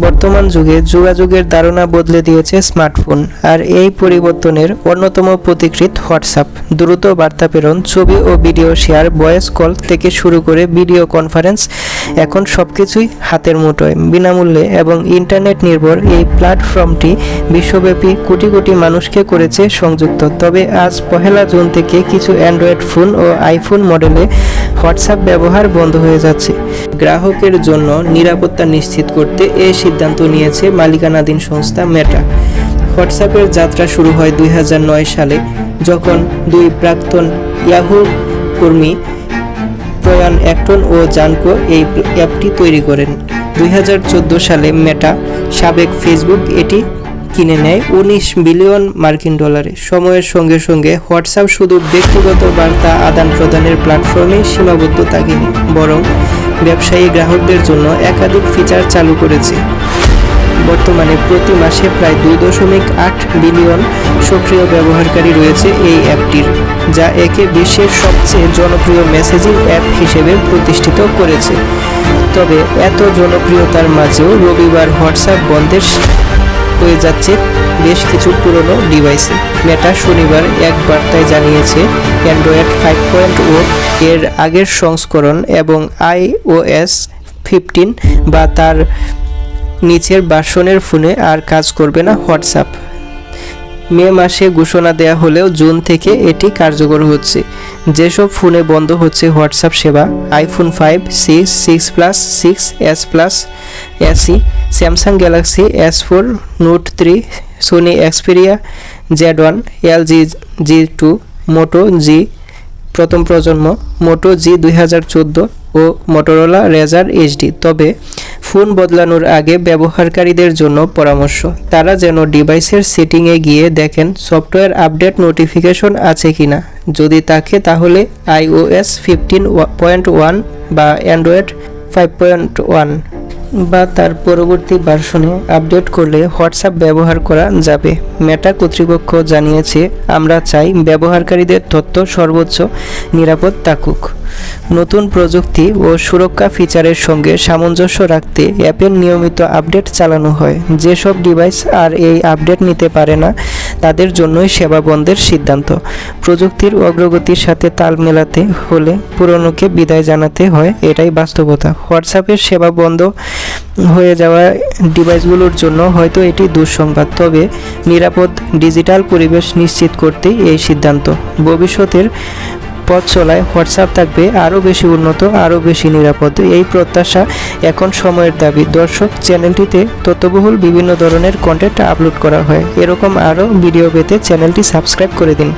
বর্তমান যুগে যোগাযোগের ধারণা বদলে দিয়েছে স্মার্টফোন, আর এই পরিবর্তনের অন্যতম প্রতিকৃত হোয়াটসঅ্যাপ। দ্রুত বার্তা প্রেরণ, ছবি ও ভিডিও শেয়ার, ভয়েস কল থেকে শুরু করে ভিডিও কনফারেন্স, এখন সবকিছুই হাতের মুঠোয়। বিনামূল্যে এবং ইন্টারনেট নির্ভর এই প্ল্যাটফর্মটি বিশ্বব্যাপী কোটি কোটি মানুষকে করেছে সংযুক্ত। তবে আজ 1 জুন থেকে কিছু অ্যান্ড্রয়েড ফোন ও আইফোন মডেলে হোয়াটসঅ্যাপ ব্যবহার বন্ধ হয়ে যাচ্ছে। গ্রাহকের জন্য নিরাপত্তা নিশ্চিত করতে এই সিদ্ধান্ত নিয়েছে মালিকানাধীন সংস্থা মেটা। হোয়াটসঅ্যাপের যাত্রা শুরু হয় 2009 সালে, যখন দুই প্রাক্তন ইয়াহু কর্মী ব্রায়ান অ্যাক্টন ও জানকো এই অ্যাপটি তৈরি করেন। 2014 সালে মেটা, সাবেক ফেসবুক, এটি কিনে নেয় $19 বিলিয়ন। সময়ের সঙ্গে সঙ্গে হোয়াটসঅ্যাপ শুধু ব্যক্তিগত বার্তা আদান প্রদানের প্ল্যাটফর্মে সীমাবদ্ধ থাকেনি, বরং ব্যবসায়ী গ্রাহকদের জন্য একাধিক ফিচার চালু করেছে। বর্তমানে প্রতি মাসে প্রায় 2.8 বিলিয়ন সক্রিয় ব্যবহারকারী রয়েছে এই অ্যাপটির, যা একে বিশ্বের সবচেয়ে জনপ্রিয় মেসেজিং অ্যাপ হিসেবে প্রতিষ্ঠিত করেছে। তবে এত জনপ্রিয়তার মাঝেও রবিবার হোয়াটসঅ্যাপ বন্ধের হয়ে যাচ্ছে বেশ কিছু পুরনো ডিভাইসে। মেটা শনিবার এক বার্তায় জানিয়েছে, অ্যান্ড্রয়েড 5.0 এর আগের সংস্করণ এবং iOS 15 বা তার নিচের ভার্সনের ফোনে আর কাজ করবে না হোয়াটসঅ্যাপ। মে মাসে ঘোষণা দেয়া হলেও জুন থেকে এটি কার্যকর হচ্ছে। যেসব ফোনে বন্ধ হচ্ছে হোয়াটসঅ্যাপ সেবা: iPhone 5, 6, 6 plus, 6s plus, SE, Samsung Galaxy S4, Note 3, Sony Xperia Z1, LG G2, Moto G প্রথম প্রজন্ম, মোটো জি 2014 ও মোটোরোলা রেজার HD। তবে ফোন বদলানোর আগে ব্যবহারকারীদের জন্য পরামর্শ, তারা যেন ডিভাইসের সেটিংয়ে গিয়ে দেখেন সফটওয়্যার আপডেট নোটিফিকেশন আছে কিনা। যদি থাকে তাহলে iOS 15.1 বা অ্যান্ড্রয়েড 5.1 বা তার পরবর্তী ভার্সনে আপডেট করলে হোয়াটসঅ্যাপ ব্যবহার করা যাবে। মেটা কর্তৃপক্ষ জানিয়েছে, আমরা চাই ব্যবহারকারীদের তথ্য সর্বোচ্চ নিরাপদ থাকুক। নতুন প্রযুক্তি ও সুরক্ষা ফিচারের সঙ্গে সামঞ্জস্য রাখতে অ্যাপের নিয়মিত আপডেট চালানো হয়। যেসব ডিভাইস আর এই আপডেট নিতে পারে না, তাদের জন্যই সেবা বন্ধের সিদ্ধান্ত। প্রযুক্তির অগ্রগতির সাথে তাল মেলাতে হলে পুরনোকে বিদায় জানাতে হয়, এটাই বাস্তবতা। হোয়াটসঅ্যাপের সেবা বন্ধ হয়ে যাওয়া ডিভাইসগুলোর জন্য হয়তো এটি দুঃসংবাদ, তবে নিরাপদ ডিজিটাল পরিবেশ নিশ্চিত করতেই এই সিদ্ধান্ত। ভবিষ্যতের পথ চলায় হোয়াটসঅ্যাপ থাকবে আরও বেশি উন্নত, আরও বেশি নিরাপদ, এই প্রত্যাশা এখন সময়ের দাবি। দর্শক, চ্যানেলটিতে তথ্যবহুল বিভিন্ন ধরনের কন্টেন্ট আপলোড করা হয়। এরকম আরও ভিডিও পেতে চ্যানেলটি সাবস্ক্রাইব করে দিন।